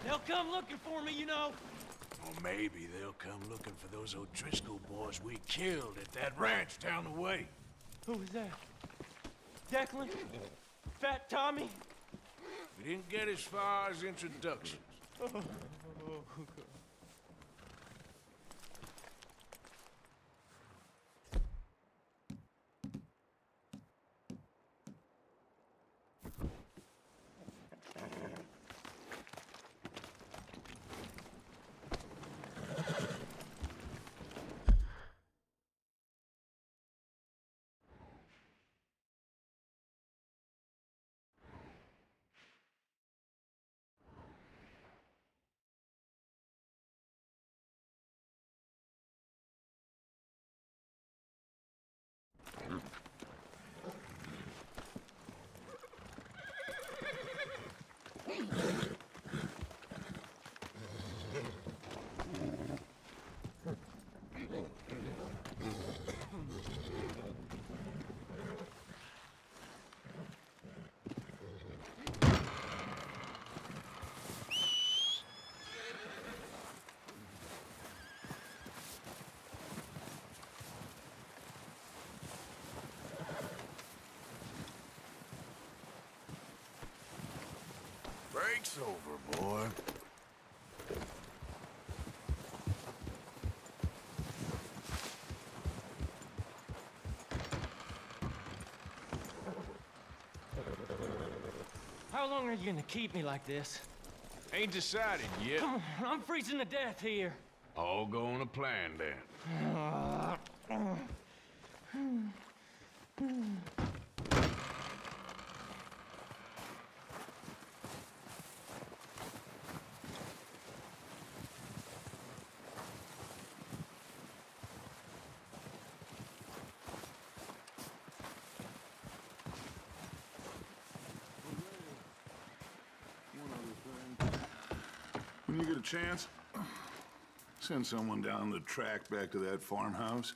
They'll come looking for me, you know. Or maybe they'll come looking for those O'Driscoll boys we killed at that ranch down the way. Who was that? Declan? Fat Tommy? We didn't get as far as introductions. God. Break's over, boy. How long are you gonna keep me like this? Ain't decided yet. Come on, I'm freezing to death here. All going to plan then. When you get a chance, send someone down the track back to that farmhouse.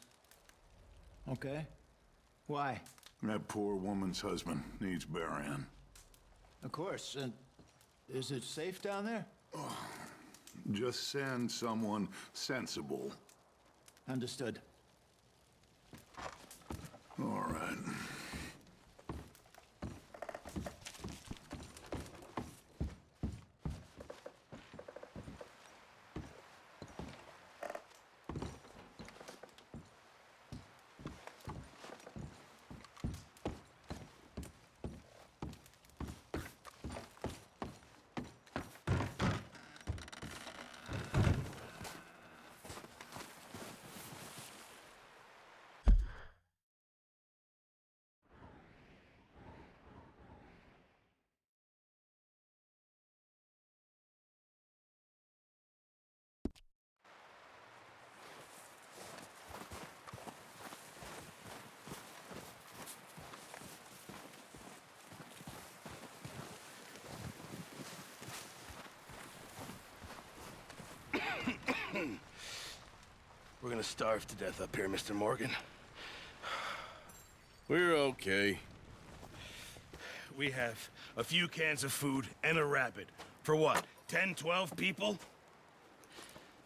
Okay. Why? That poor woman's husband needs burying. Of course. And is it safe down there? Just send someone sensible. Understood. All right. We're gonna starve to death up here, Mr. Morgan. We're okay. We have a few cans of food and a rabbit. For what, 10, 12 people?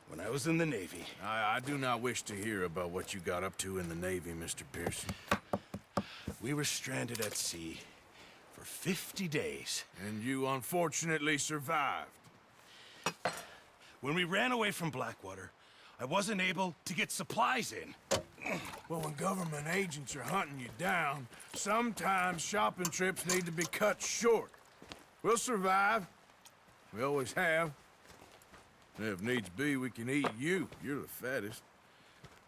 When I was in the Navy... I do not wish to hear about what you got up to in the Navy, Mr. Pearson. We were stranded at sea for 50 days. And you unfortunately survived. When we ran away from Blackwater, I wasn't able to get supplies in. Well, when government agents are hunting you down, sometimes shopping trips need to be cut short. We'll survive. We always have. And if needs be, we can eat you. You're the fattest.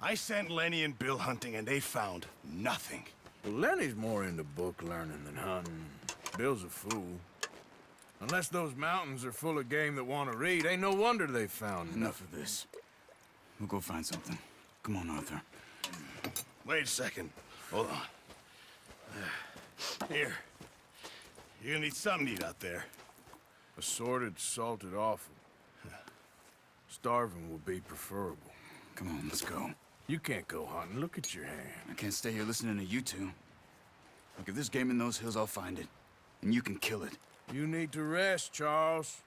I sent Lenny and Bill hunting, and they found nothing. Well, Lenny's more into book learning than hunting. Bill's a fool. Unless those mountains are full of game that want to read, ain't no wonder they found Enough of this. We'll go find something. Come on, Arthur. Wait a second. Hold on. Here. You're gonna need something to eat out there. Assorted, salted offal. Starving will be preferable. Come on, let's go. You can't go hunting. Look at your hand. I can't stay here listening to you two. Look, if there's game in those hills, I'll find it. And you can kill it. You need to rest, Charles.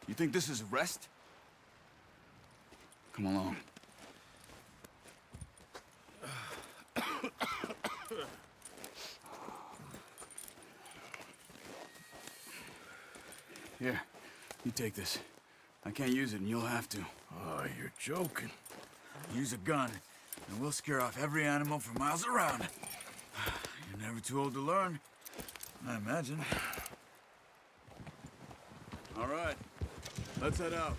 You think this is rest? Come along. Here, you take this. I can't use it, and you'll have to. Oh, you're joking. Use a gun, and we'll scare off every animal for miles around. You're never too old to learn, I imagine. All right, let's head out.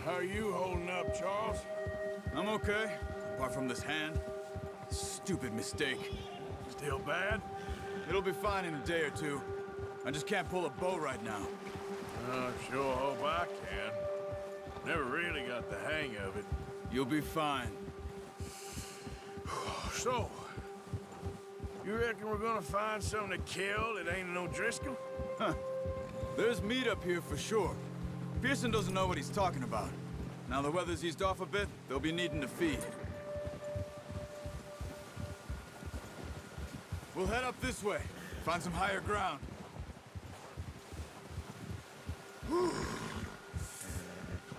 How are you holding up, Charles? I'm okay, apart from this hand. Stupid mistake. Still bad? It'll be fine in a day or two. I just can't pull a bow right now. I sure hope I can. Never really got the hang of it. You'll be fine. So, you reckon we're gonna find something to kill that ain't no Driscoll? Huh. There's meat up here for sure. Pearson doesn't know what he's talking about. Now the weather's eased off a bit, they'll be needing to feed. We'll head up this way, find some higher ground.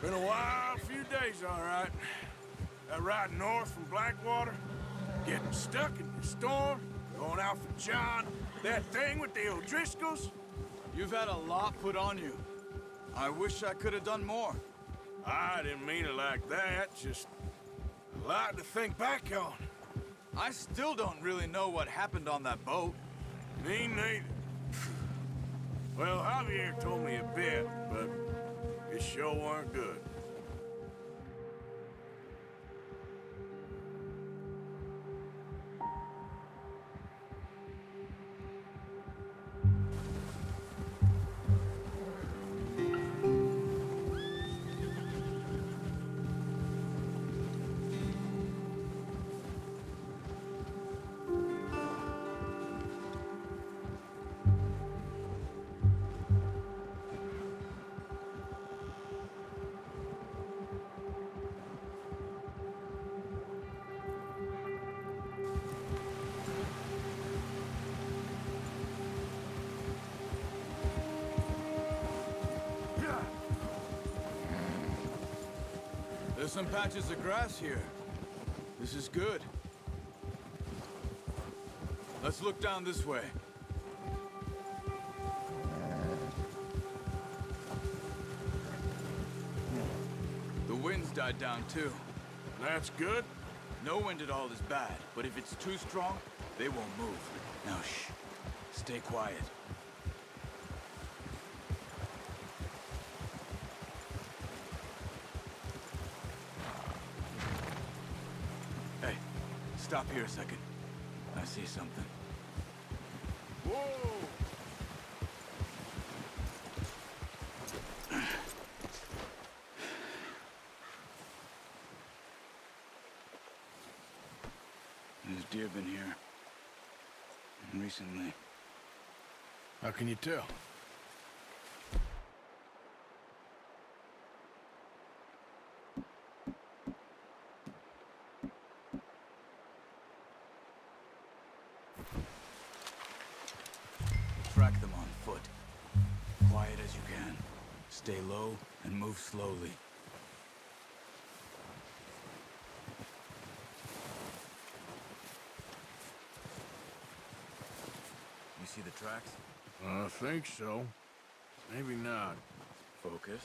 Been a wild few days, all right. That ride north from Blackwater, getting stuck in the storm, going out for John, that thing with the O'Driscolls. You've had a lot put on you. I wish I could have done more. I didn't mean it like that, just a lot to think back on. I still don't really know what happened on that boat. Me neither. Well, Javier told me a bit, but it sure weren't good. There's some patches of grass here. This is good. Let's look down this way. The wind's died down too. That's good. No wind at all is bad, but if it's too strong, they won't move. Now shh. Stay quiet. Hey, stop here a second. I see something. Whoa! There's deer been here. Recently. How can you tell? Track them on foot. Quiet as you can. Stay low and move slowly. You see the tracks? I think so. Maybe not. Focus.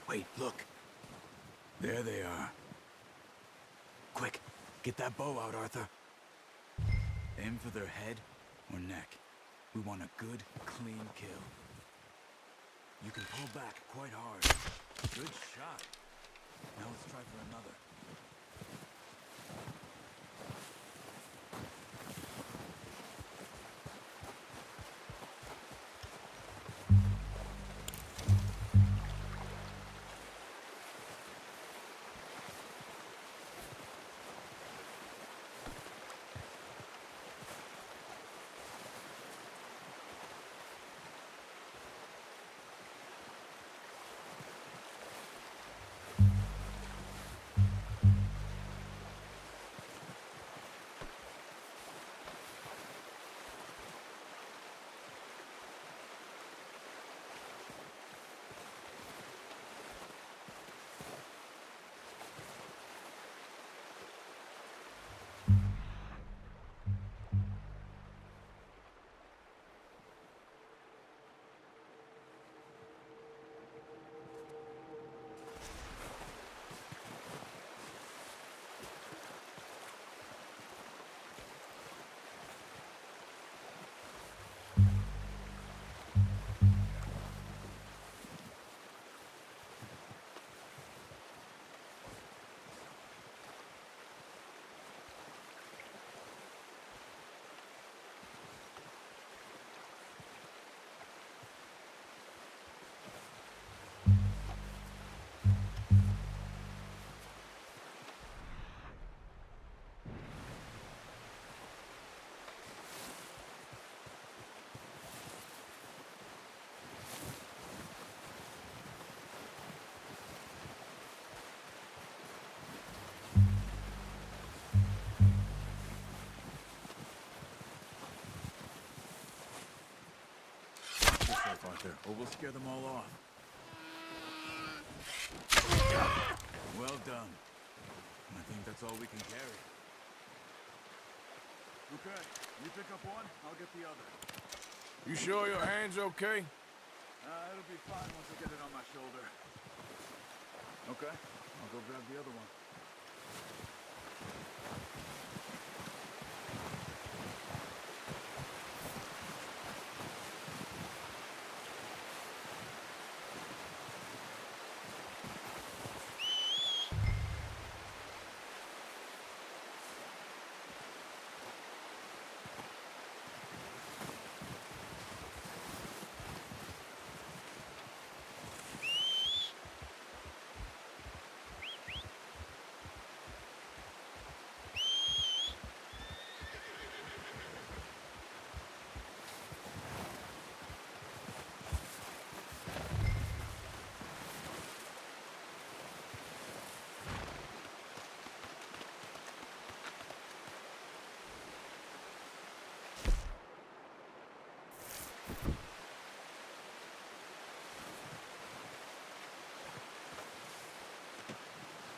Wait, look. There they are. Quick, get that bow out, Arthur. Aim for their head or neck. We want a good, clean kill. You can pull back quite hard. Good shot. Now let's try for another. Arthur, or we'll scare them all off. Well done. I think that's all we can carry. Okay, you pick up one, I'll get the other. You sure your hand's okay? It'll be fine once I get it on my shoulder. Okay, I'll go grab the other one.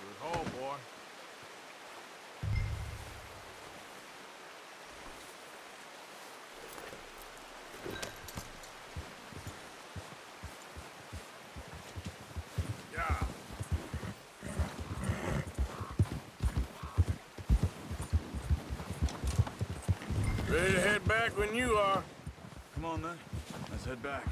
Good haul, boy. Yeah. Ready to head back when you are. Come on then, let's head back.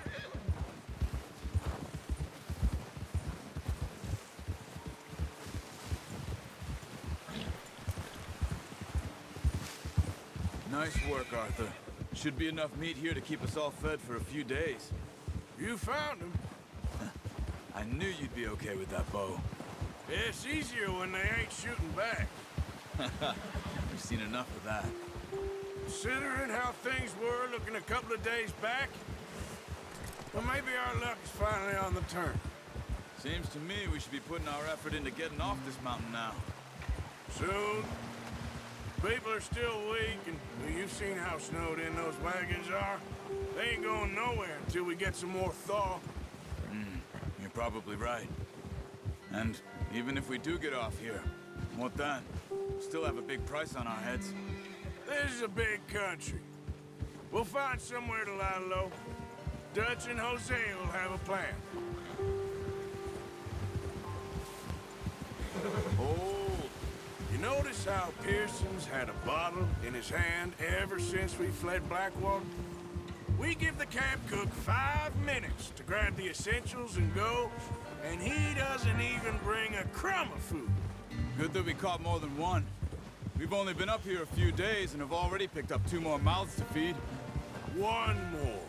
Nice work, Arthur. Should be enough meat here to keep us all fed for a few days. You found him. I knew you'd be okay with that bow. It's easier when they ain't shooting back. We've seen enough of that. Considering how things were looking a couple of days back, well, maybe our luck is finally on the turn. Seems to me we should be putting our effort into getting off this mountain now. Soon. People are still weak, and well, you've seen how snowed in those wagons are. They ain't going nowhere until we get some more thaw. You're probably right. And even if we do get off here, what then? We'll still have a big price on our heads. This is a big country. We'll find somewhere to lie low. Dutch and Jose will have a plan. Oh, you notice how Pearson's had a bottle in his hand ever since we fled Blackwater? We give the camp cook 5 minutes to grab the essentials and go, and he doesn't even bring a crumb of food. Good that we caught more than one. We've only been up here a few days and have already picked up 2 more mouths to feed. 1 more.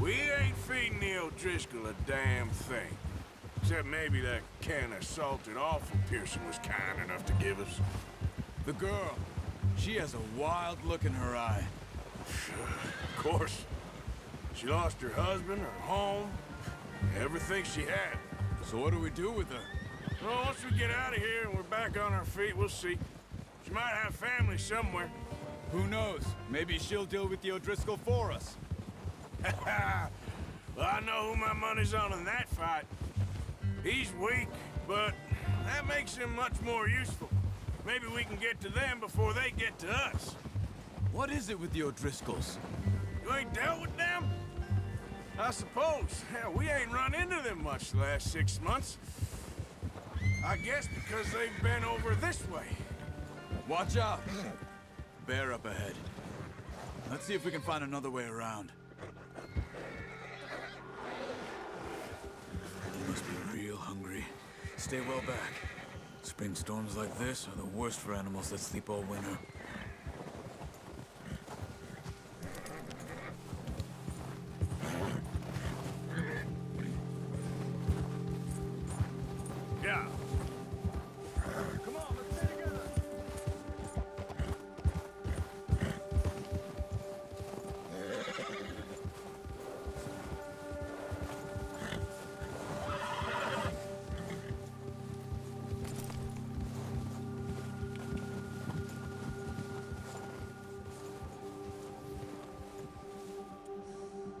We ain't feeding the O'Driscoll a damn thing. Except maybe that can of salted offal Pearson was kind enough to give us. The girl, she has a wild look in her eye. Of course. She lost her husband, her home, everything she had. So what do we do with her? Well, once we get out of here and we're back on our feet, we'll see. She might have family somewhere. Who knows? Maybe she'll deal with the O'Driscoll for us. Well, I know who my money's on in that fight. He's weak, but that makes him much more useful. Maybe we can get to them before they get to us. What is it with the O'Driscolls? You ain't dealt with them? I suppose. Hell, we ain't run into them much the last 6 months. I guess because they've been over this way. Watch out! Bear up ahead. Let's see if we can find another way around. You must be real hungry. Stay well back. Spring storms like this are the worst for animals that sleep all winter. Yeah.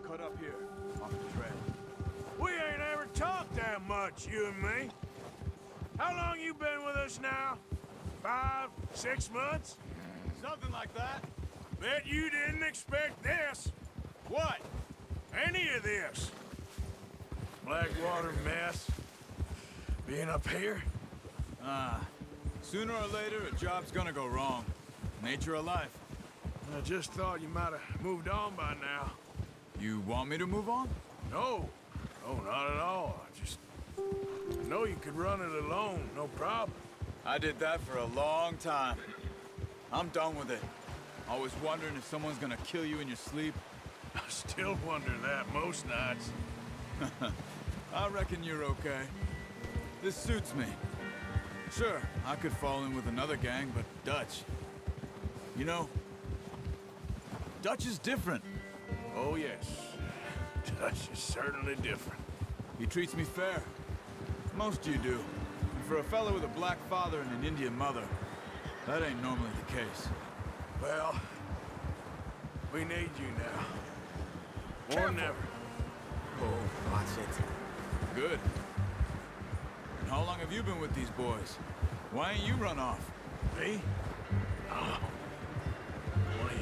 Cut up here, off the trail. We ain't ever talked that much, you and me. How long you been with us now? 5, 6 months? Something like that. Bet you didn't expect this. What? Any of this. Blackwater mess. Being up here? Sooner or later, a job's gonna go wrong. Nature of life. I just thought you might have moved on by now. You want me to move on? No. No, not at all. I know you could run it alone, no problem. I did that for a long time. I'm done with it. Always wondering if someone's gonna kill you in your sleep. I still wonder that most nights. I reckon you're okay. This suits me. Sure, I could fall in with another gang, but Dutch... You know, Dutch is different. Oh, yes. Dutch is certainly different. He treats me fair. Most you do. And for a fellow with a black father and an Indian mother, that ain't normally the case. Well, we need you now. More than ever. Oh, watch it. Good. And how long have you been with these boys? Why ain't you run off? Me? Oh,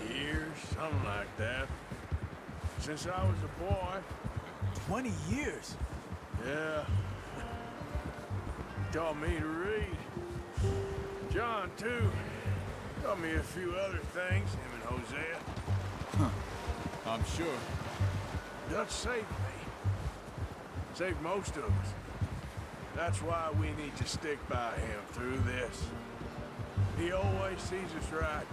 20 years, something like that. Since I was a boy. 20 years? Yeah. He taught me to read. John, too. Taught me a few other things, him and Hosea. I'm sure. Dutch saved me. Saved most of us. That's why we need to stick by him through this. He always sees us right.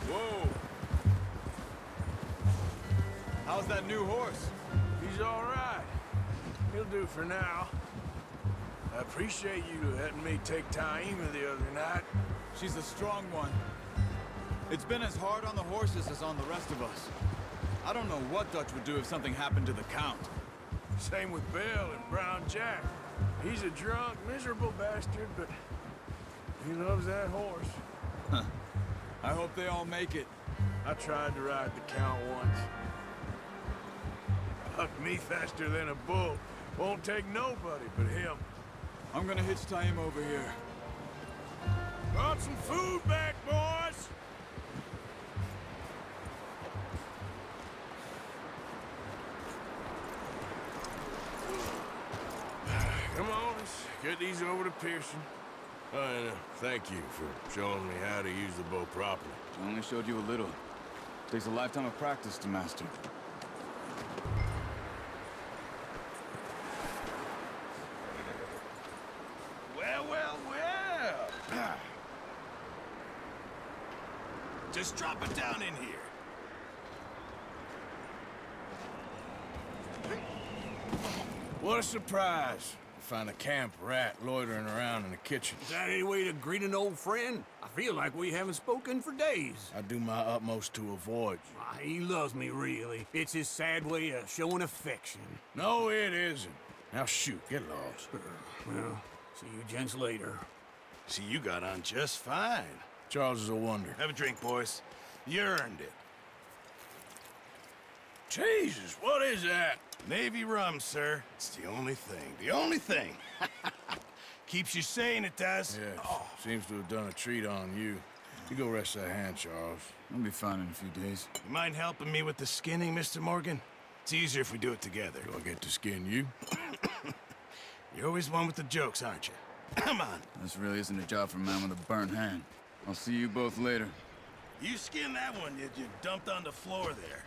Whoa! How's that new horse? He's all right. He'll do for now. I appreciate you letting me take Taima the other night. She's a strong one. It's been as hard on the horses as on the rest of us. I don't know what Dutch would do if something happened to the Count. Same with Bill and Brown Jack. He's a drunk, miserable bastard, but he loves that horse. I hope they all make it. I tried to ride the Count once. Bucked me faster than a bull. Won't take nobody but him. I'm gonna hitch Taima over here. Brought some food back, boys! Come Get these over to Pearson. Oh, and thank you for showing me how to use the bow properly. I only showed you a little. Takes a lifetime of practice to master. Well, well, well. Just drop it down in here. What a surprise. Find a camp rat loitering around in the kitchen. Is that any way to greet an old friend? I feel like we haven't spoken for days. I do my utmost to avoid you. Ah, he loves me, really. It's his sad way of showing affection. No, it isn't. Now shoot, get lost. Well, see you gents later. See, you got on just fine. Charles is a wonder. Have a drink, boys. You earned it. Jesus, what is that? Navy rum, sir. It's the only thing. The only thing. Keeps you sane, it does. Yeah, seems to have done a treat on you. You go rest that hand, Charles. I'll be fine in a few days. You mind helping me with the skinning, Mr. Morgan? It's easier if we do it together. Do I get to skin you? You're always one with the jokes, aren't you? Come on. This really isn't a job for a man with a burnt hand. I'll see you both later. You skin that one you dumped on the floor there.